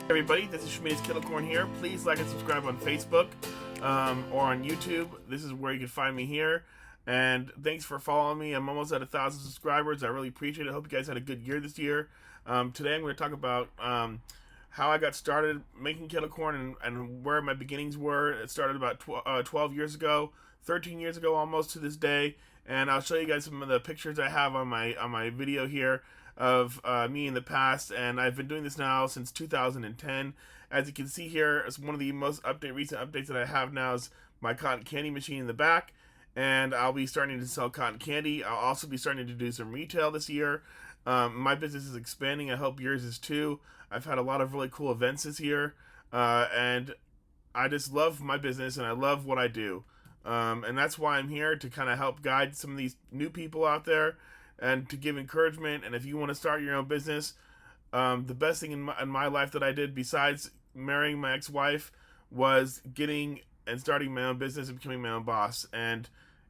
Everybody, this is Schmidt's Kettlecorn here. Please like and subscribe on Facebook or on YouTube. This is where you can find me here. And thanks for following me. I'm almost at 1,000 subscribers. I really appreciate it. I hope you guys had a good year this year. Today I'm going to talk about how I got started making Kettlecorn and where my beginnings were. It started about 12 years ago, 13 years ago almost to this day. And I'll show you guys some of the pictures I have on my video here of me in the past, and I've been doing this now since 2010. As you can see here, it's one of the most recent updates that I have now is my cotton candy machine in the back, and I'll be starting to sell cotton candy. I'll also be starting to do some retail this year. My business is expanding. I hope yours is too. I've had a lot of really cool events this year, and I just love my business and I love what I do. And that's why I'm here, to kind of help guide some of these new people out there and to give encouragement. And if you want to start your own business, the best thing in my life that I did besides marrying my ex-wife was getting and starting my own business and becoming my own boss. And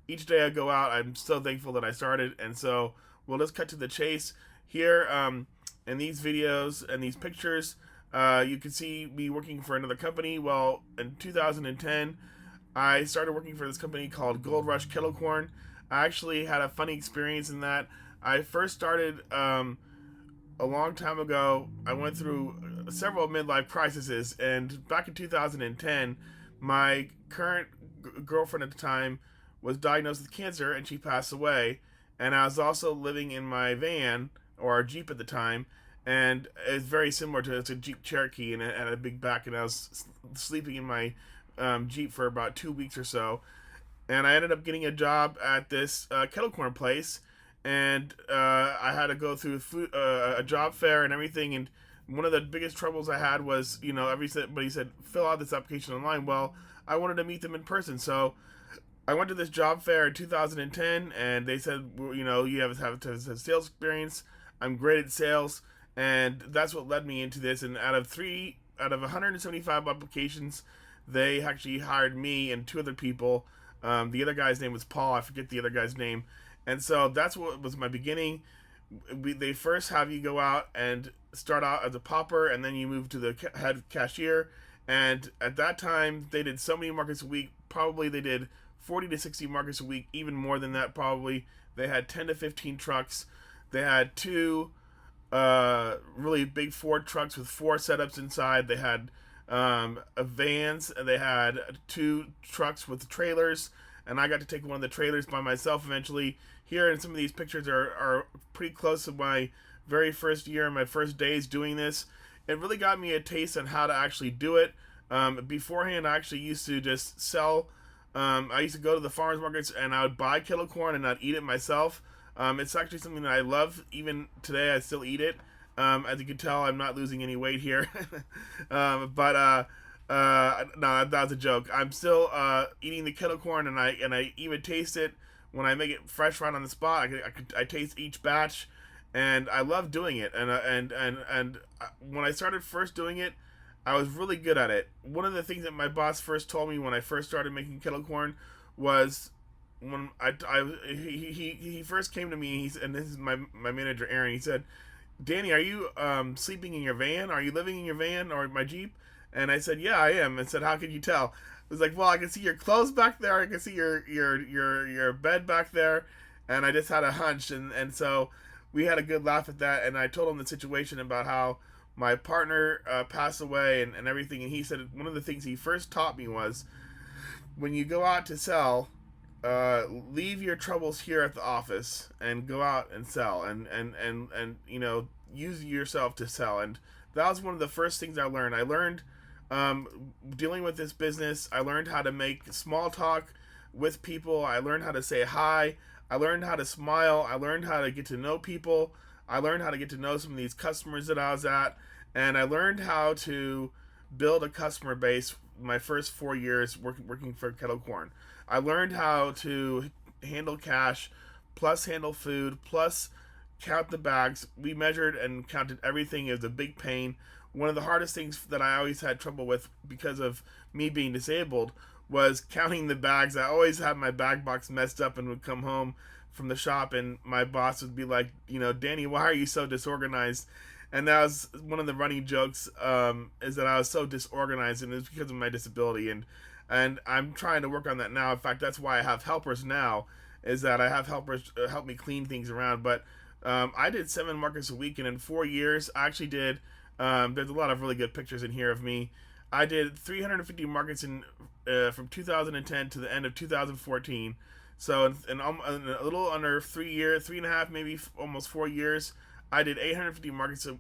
each day I go out, I'm so thankful that I started. And so let's cut to the chase here. In these videos and these pictures, you can see me working for another company. Well, in 2010 I started working for this company called Gold Rush Kettlecorn. I actually had a funny experience in that I first started a long time ago. I went through several midlife crises, and back in 2010, my current girlfriend at the time was diagnosed with cancer, and she passed away. And I was also living in my van, or a Jeep at the time, and it's very similar to it's a Jeep Cherokee, and it had a big back, and I was sleeping in my Jeep for about 2 weeks or so. And I ended up getting a job at this Kettlecorn place, and I had to go through a job fair and everything. And one of the biggest troubles I had was, everybody said, fill out this application online. Well, I wanted to meet them in person, so I went to this job fair in 2010, and they said, you have to have sales experience. I'm great at sales, and that's what led me into this. And out of 175 applications, they actually hired me and two other people. The other guy's name was Paul. I forget the other guy's name. And so that's what was my beginning. They first have you go out and start out as a popper, and then you move to the head cashier. And at that time, they did so many markets a week. Probably they did 40 to 60 markets a week, even more than that probably. They had 10 to 15 trucks. They had two really big Ford trucks with 4 setups inside. They had vans, and they had 2 trucks with trailers, and I got to take one of the trailers by myself eventually. Here, and some of these pictures are pretty close to my very first year and my first days doing this. It really got me a taste on how to actually do it. Beforehand, I actually used to just sell. I used to go to the farmers markets, and I would buy Kettlecorn and I'd eat it myself. It's actually something that I love. Even today, I still eat it. As you can tell, I'm not losing any weight here. No, that was a joke. I'm still eating the Kettlecorn, and I even taste it when I make it fresh right on the spot. I taste each batch, and I love doing it. And when I started first doing it, I was really good at it. One of the things that my boss first told me when I first started making Kettlecorn was, when he first came to me, and this is my manager Aaron. He said, "Danny, are you sleeping in your van? Are you living in your van or my Jeep?" And I said, "Yeah, I am." And said, "How could you tell?" I was like, "Well, I can see your clothes back there. I can see your bed back there." And I just had a hunch, and so we had a good laugh at that. And I told him the situation about how my partner passed away and everything. And he said one of the things he first taught me was, when you go out to sell, leave your troubles here at the office and go out and sell, and use yourself to sell. And that was one of the first things I learned. I learned dealing with this business. I learned how to make small talk with people. I learned how to say hi. I learned how to smile. I learned how to get to know people. I learned how to get to know some of these customers that I was at, and I learned how to build a customer base my first 4 years working for Kettlecorn. I learned how to handle cash, plus handle food, plus count the bags. We measured and counted everything. It was a big pain. One of the hardest things that I always had trouble with, because of me being disabled, was counting the bags. I always had my bag box messed up and would come home from the shop, and my boss would be like, Danny, why are you so disorganized? And that was one of the running jokes, is that I was so disorganized, and it's because of my disability. And I'm trying to work on that now. In fact, that's why I have helpers now, is that I have helpers help me clean things around. But I did 7 markets a week, and in 4 years, I actually did. There's a lot of really good pictures in here of me. I did 350 markets in from 2010 to the end of 2014. So in a little under 3 years, 3.5, maybe almost 4 years, I did 850 markets, and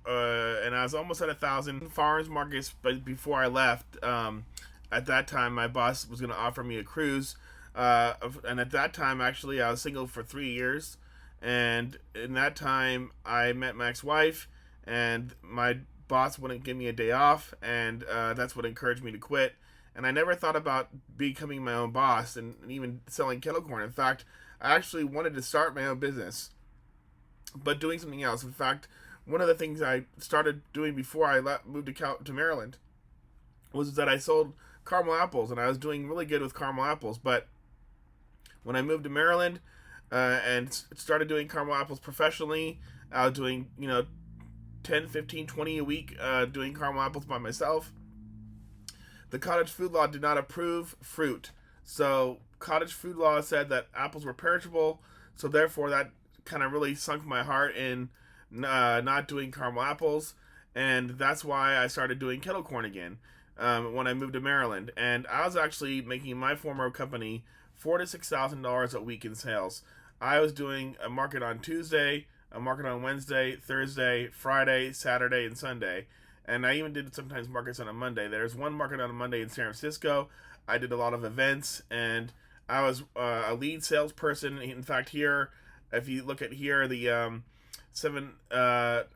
I was almost at 1,000 farmers markets. But before I left, at that time, my boss was going to offer me a cruise, and at that time, actually, I was single for 3 years, and in that time, I met my ex-wife, and my boss wouldn't give me a day off, and that's what encouraged me to quit. And I never thought about becoming my own boss and even selling kettle corn. In fact, I actually wanted to start my own business, but doing something else. In fact, one of the things I started doing before I moved to Maryland was that I sold caramel apples, and I was doing really good with caramel apples. But when I moved to Maryland and started doing caramel apples professionally, I was doing 10, 15, 20 a week doing caramel apples by myself. The cottage food law did not approve fruit. So cottage food law said that apples were perishable. So therefore that kind of really sunk my heart in not doing caramel apples. And that's why I started doing kettle corn again when I moved to Maryland. And I was actually making my former company $4,000 to $6,000 a week in sales. I was doing a market on Tuesday, a market on Wednesday, Thursday, Friday, Saturday, and Sunday. And I even did sometimes markets on a Monday. There's one market on a Monday in San Francisco. I did a lot of events, and I was a lead salesperson. In fact, here, if you look at here, the 7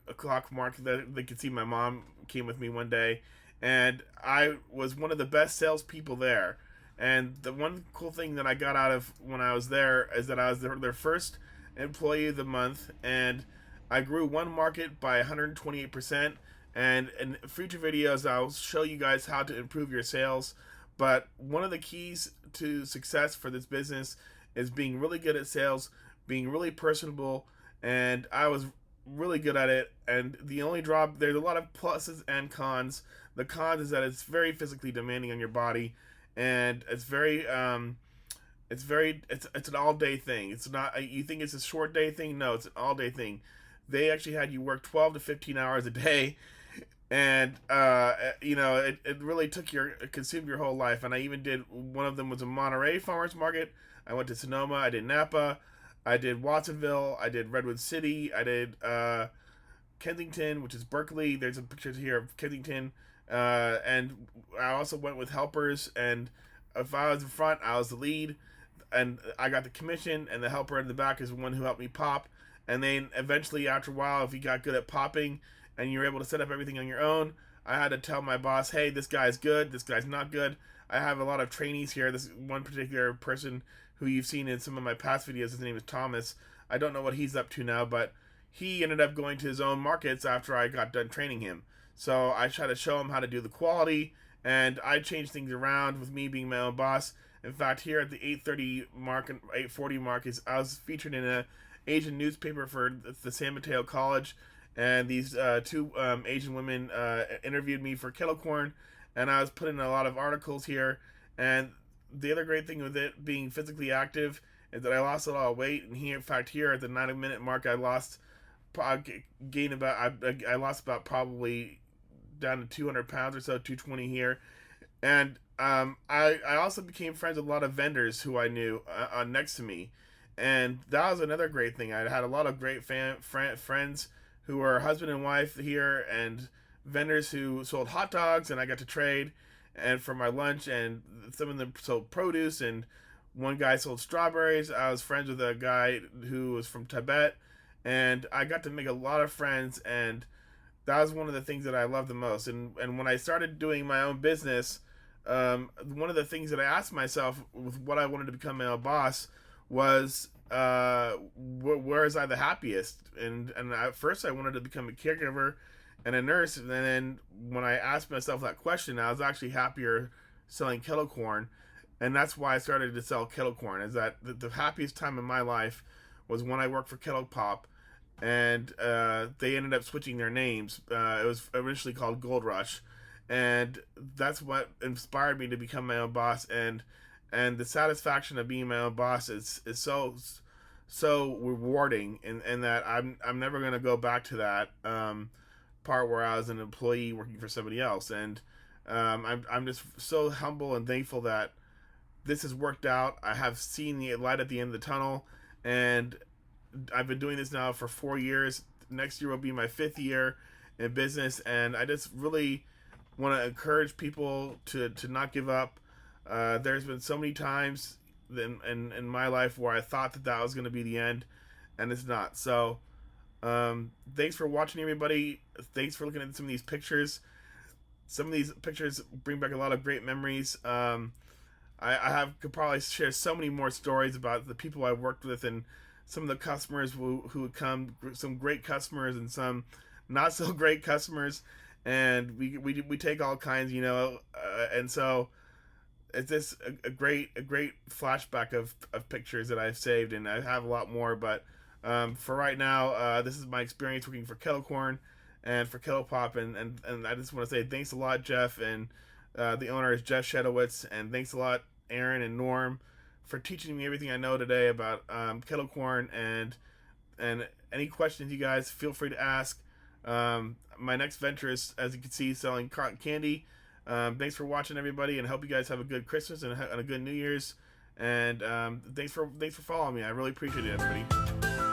o'clock mark, they could see my mom came with me one day, and I was one of the best salespeople there. And the one cool thing that I got out of when I was there is that I was their first employee of the month, and I grew one market by 128%. And in future videos, I'll show you guys how to improve your sales. But one of the keys to success for this business is being really good at sales, being really personable, and I was really good at it. And the only there's a lot of pluses and cons. The cons is that it's very physically demanding on your body, and it's an all day thing. It's not, you think it's a short day thing? No, it's an all day thing. They actually had you work 12 to 15 hours a day, and it really consumed your whole life. And I even did, one of them was a Monterey farmers market. I went to Sonoma, I did Napa, I did Watsonville, I did Redwood City, I did Kensington, which is Berkeley. There's some pictures here of Kensington, and I also went with helpers, and if I was in front, I was the lead, and I got the commission, and the helper in the back is the one who helped me pop. And then eventually, after a while, if you got good at popping and you're able to set up everything on your own, I had to tell my boss, hey, this guy's good, this guy's not good. I have a lot of trainees here. This one particular person who you've seen in some of my past videos, his name is Thomas. I don't know what he's up to now, but he ended up going to his own markets after I got done training him. So I try to show him how to do the quality, and I change things around with me being my own boss. In fact, here at the 8:30 mark and 8:40 mark, I was featured in a Asian newspaper for the San Mateo College, and these two Asian women interviewed me for kettle corn, and I was put in a lot of articles here. And the other great thing with it being physically active is that I lost a lot of weight. And here, in fact, here at the 90-minute mark, I lost about probably down to 200 pounds or so, 220 here. And I also became friends with a lot of vendors who I knew next to me. And that was another great thing. I had a lot of great friends who were husband and wife here, and vendors who sold hot dogs, and I got to trade and for my lunch, and some of them sold produce, and one guy sold strawberries. I was friends with a guy who was from Tibet, and I got to make a lot of friends, and that was one of the things that I loved the most. And when I started doing my own business, one of the things that I asked myself with what I wanted to become my own boss was where is I the happiest? And at first I wanted to become a caregiver and a nurse, and then when I asked myself that question, I was actually happier selling kettle corn. And that's why I started to sell kettle corn. Is that the happiest time in my life was when I worked for KettlePop, and they ended up switching their names. It was originally called Gold Rush, and that's what inspired me to become my own boss. And the satisfaction of being my own boss is so rewarding, and that I'm never gonna go back to that part where I was an employee working for somebody else. And I'm just so humble and thankful that this has worked out. I have seen the light at the end of the tunnel, and I've been doing this now for 4 years. Next year will be my 5th year in business, and I just really want to encourage people to not give up. There's been so many times in my life where I thought that was going to be the end, and it's not. So, thanks for watching, everybody. Thanks for looking at some of these pictures. Some of these pictures bring back a lot of great memories. Could probably share so many more stories about the people I've worked with and some of the customers who would come, some great customers and some not so great customers, and we take all kinds, and so it's just a great flashback of pictures that I've saved, and I have a lot more, but for right now, this is my experience working for KettleCorn and for KettlePop, and I just want to say thanks a lot, Jeff, and the owner is Jeff Shedowitz, and thanks a lot, Aaron and Norm, for teaching me everything I know today about KettleCorn, and any questions you guys feel free to ask. My next venture is, as you can see, selling cotton candy. Thanks for watching, everybody, and I hope you guys have a good Christmas and a good New Year's. And thanks for following me. I really appreciate it, everybody.